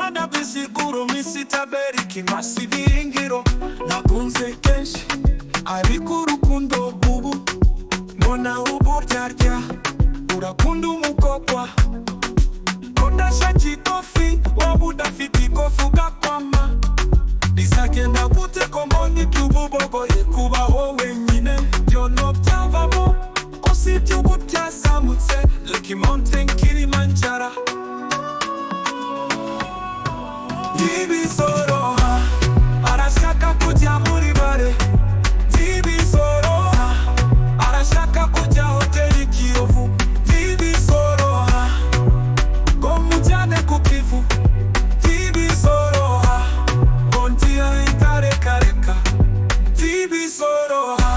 Rwanda bisiguro misitaberiki masibiringiro nakunze kenshi ariko urukundo ubu mbona uburyarya urakunda umukobwa udashaka ikofi waba udafite ikofi ugakwama bizagenda gute ko mbonye iby'ububogoye kubaho wenyine byo ntubyavamo usibye ubu byazamutse Lucky Mountain Kilimanjaro ntibizoroha arashaka kujya muri bare ntibizoroha arashaka kujya hoteli Kiyovu ntibizoroha ngo mujyane ku Kivu ntibizoroha ngo ndiyahita reka reka ntibizoroha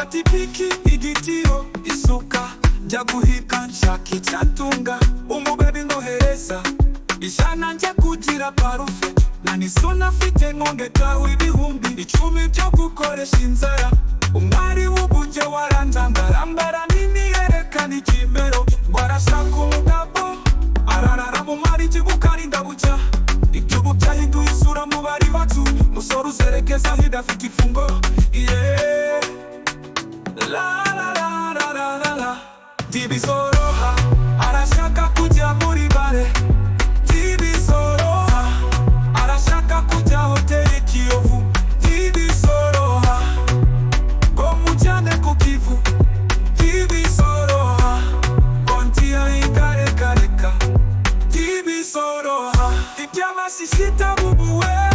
Tipiki igitiyo isuka njya guhiga nshaka icyatunga umubebi nohereza ijana njya kugira parufe na nisona afite nkongetaho ibihumbi 10 byo gukoresha inzara umwari w'ubunge warandangarambara nini yerekana ikimero ngo arashaka umugabo ararara mu mari kigukarinda bucya ibyubu byahinduye isura mu bari batu musore uzerekeza hidafite ifungo La la la la la la la ntibizoroha arashaka kujya muri bare ntibizoroha arashaka kujya hoteli Kiyovu ntibizoroha ngo mujyane ku Kivu ntibizoroha ngo ndiyahita reka reka ntibizoroha iby'amasisita bubuwe